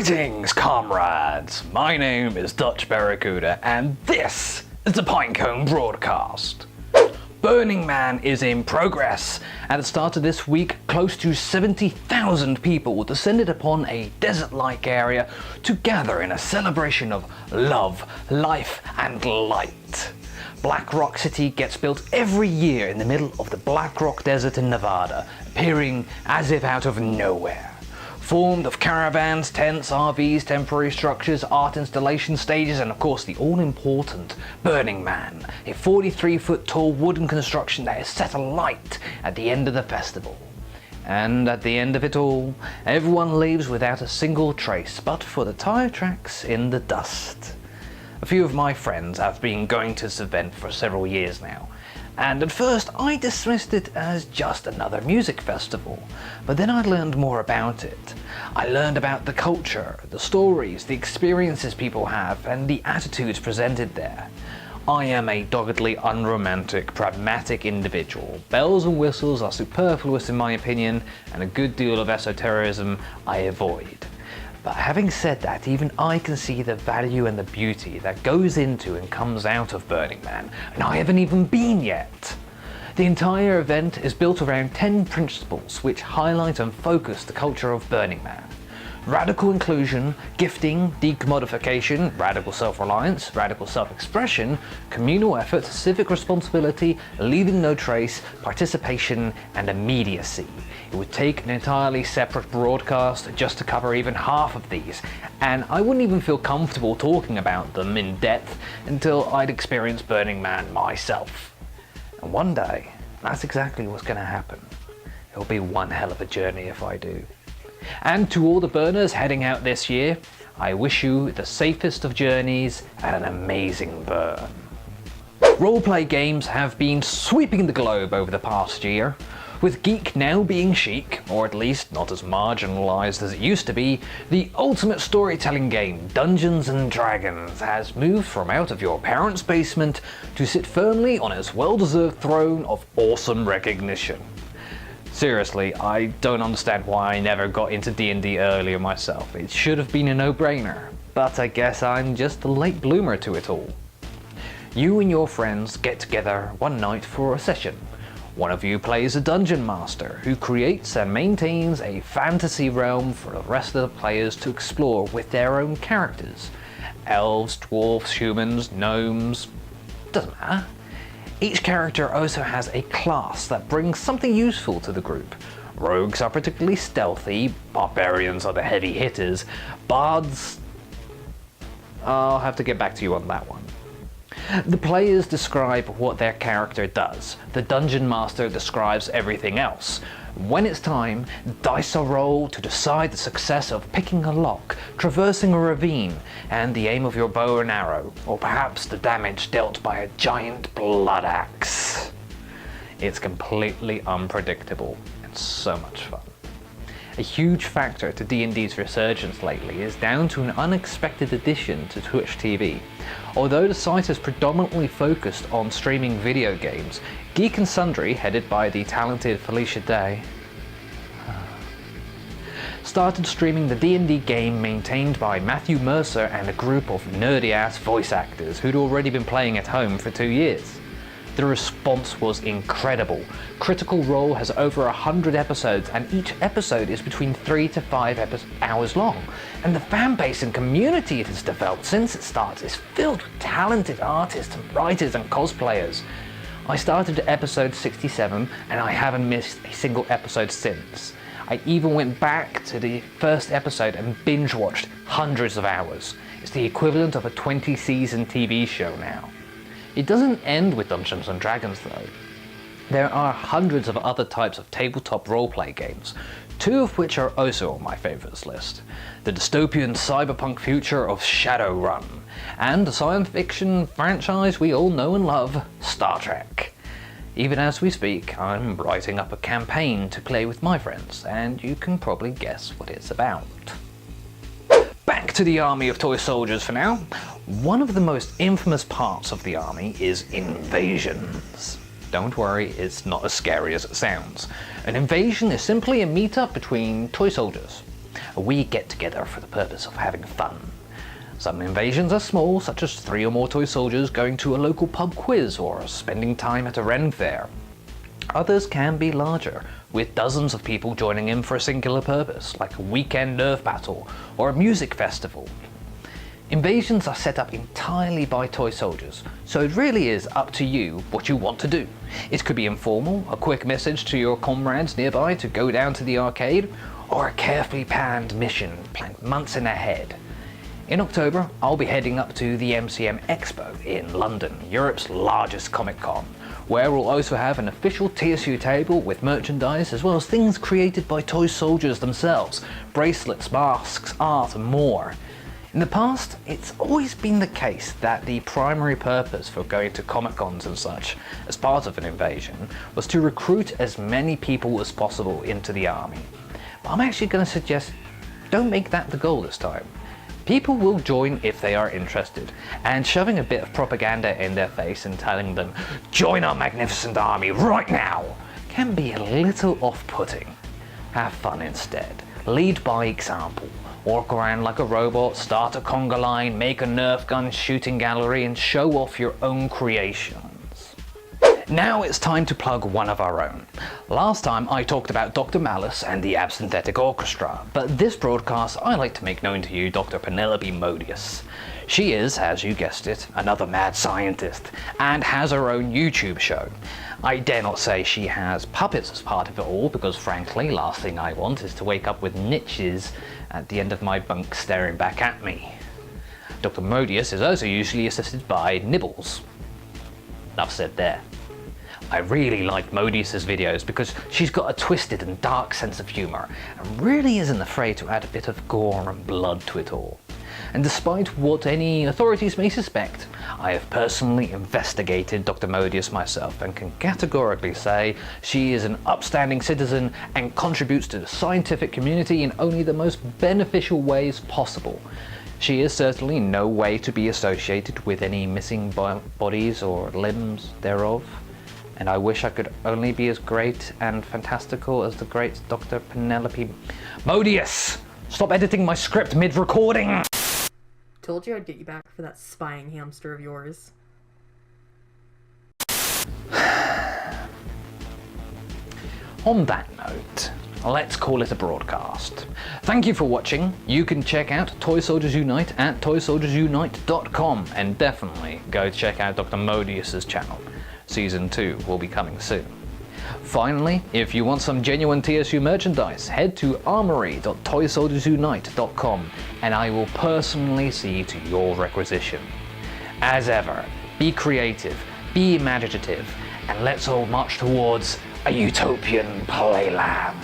Greetings, comrades! My name is Dutch Barracuda, and this is the Pinecone broadcast. Burning Man is in progress. At the start of this week, close to 70,000 people descended upon a desert-like area to gather in a celebration of love, life, and light. Black Rock City gets built every year in the middle of the Black Rock Desert in Nevada, appearing as if out of nowhere. Formed of caravans, tents, RVs, temporary structures, art installation stages, and of course the all-important Burning Man, a 43-foot tall wooden construction that is set alight at the end of the festival. And at the end of it all, everyone leaves without a single trace but for the tire tracks in the dust. A few of my friends have been going to this event for several years now, and at first I dismissed it as just another music festival, but then I learned more about it. I learned about the culture, the stories, the experiences people have, and the attitudes presented there. I am a doggedly unromantic, pragmatic individual. Bells and whistles are superfluous in my opinion, and a good deal of esotericism I avoid. But having said that, even I can see the value and the beauty that goes into and comes out of Burning Man, and I haven't even been yet. The entire event is built around 10 principles which highlight and focus the culture of Burning Man. Radical inclusion, gifting, decommodification, radical self-reliance, radical self-expression, communal effort, civic responsibility, leaving no trace, participation, and immediacy. It would take an entirely separate broadcast just to cover even half of these, and I wouldn't even feel comfortable talking about them in depth until I'd experienced Burning Man myself. And one day, that's exactly what's going to happen. It'll be one hell of a journey if I do. And to all the burners heading out this year, I wish you the safest of journeys and an amazing burn. Roleplay games have been sweeping the globe over the past year. With geek now being chic, or at least not as marginalized as it used to be, the ultimate storytelling game, Dungeons & Dragons, has moved from out of your parents' basement to sit firmly on its well-deserved throne of awesome recognition. Seriously, I don't understand why I never got into D&D earlier myself. It should have been a no-brainer, but I guess I'm just a late bloomer to it all. You and your friends get together one night for a session. One of you plays a dungeon master who creates and maintains a fantasy realm for the rest of the players to explore with their own characters. Elves, dwarves, humans, gnomes, doesn't matter. Each character also has a class that brings something useful to the group. Rogues are particularly stealthy, barbarians are the heavy hitters, bards... I'll have to get back to you on that one. The players describe what their character does. The dungeon master describes everything else. When it's time, dice are rolled to decide the success of picking a lock, traversing a ravine, and the aim of your bow and arrow, or perhaps the damage dealt by a giant blood axe. It's completely unpredictable and so much fun. A huge factor to D&D's resurgence lately is down to an unexpected addition to Twitch TV. Although the site is predominantly focused on streaming video games, Geek and Sundry, headed by the talented Felicia, started streaming the D&D game maintained by Matthew Mercer and a group of nerdy-ass voice actors who'd already been playing at home for 2 years. The response was incredible. Critical Role has over 100 episodes, and each episode is between 3 to 5 hours long. And the fan base and community it has developed since it starts is filled with talented artists and writers and cosplayers. I started at episode 67 and I haven't missed a single episode since. I even went back to the first episode and binge watched hundreds of hours. It's the equivalent of a 20-season TV show now. It doesn't end with Dungeons & Dragons though. There are hundreds of other types of tabletop roleplay games, 2 of which are also on my favourites list. The dystopian cyberpunk future of Shadowrun, and the science fiction franchise we all know and love, Star Trek. Even as we speak, I'm writing up a campaign to play with my friends, and you can probably guess what it's about. Back to the army of toy soldiers for now. One of the most infamous parts of the army is invasions. Don't worry, it's not as scary as it sounds. An invasion is simply a meetup between toy soldiers. a wee get-together for the purpose of having fun. Some invasions are small, such as 3 or more toy soldiers going to a local pub quiz or spending time at a Ren fair. Others can be larger, with dozens of people joining in for a singular purpose, like a weekend Nerf battle or a music festival. Invasions are set up entirely by toy soldiers, so it really is up to you what you want to do. It could be informal, a quick message to your comrades nearby to go down to the arcade, or a carefully planned mission planned months in ahead. In October, I'll be heading up to the MCM Expo in London, Europe's largest Comic-Con, where we'll also have an official TSU table with merchandise as well as things created by toy soldiers themselves, bracelets, masks, art and more. In the past, it's always been the case that the primary purpose for going to Comic-Cons and such, as part of an invasion, was to recruit as many people as possible into the army. But I'm actually going to suggest don't make that the goal this time. People will join if they are interested, and shoving a bit of propaganda in their face and telling them, "Join our magnificent army right now," can be a little off-putting. Have fun instead. Lead by example. Walk around like a robot, start a conga line, make a Nerf gun shooting gallery, and show off your own creations. Now it's time to plug one of our own. Last time I talked about Dr. Malice and the Absynthetic Orchestra, but this broadcast I like to make known to you Dr. Penelope Modius. She is, as you guessed it, another mad scientist, and has her own YouTube show. I dare not say she has puppets as part of it all, because frankly, last thing I want is to wake up with niches at the end of my bunk staring back at me. Dr. Modius is also usually assisted by Nibbles. Enough said there. I really like Modius's videos because she's got a twisted and dark sense of humour and really isn't afraid to add a bit of gore and blood to it all. And despite what any authorities may suspect, I have personally investigated Dr. Modius myself and can categorically say she is an upstanding citizen and contributes to the scientific community in only the most beneficial ways possible. She is certainly no way to be associated with any missing bodies or limbs thereof. And I wish I could only be as great and fantastical as the great Dr. Penelope Modius! Stop editing my script mid-recording! Told you I'd get you back for that spying hamster of yours. On that note, let's call it a broadcast. Thank you for watching. You can check out Toy Soldiers Unite at toysoldiersunite.com, and definitely go check out Dr. Modius's channel. Season 2 will be coming soon. Finally, if you want some genuine TSU merchandise, head to armory.toysoldiersunite.com and I will personally see to your requisition. As ever, be creative, be imaginative, and let's all march towards a utopian playland.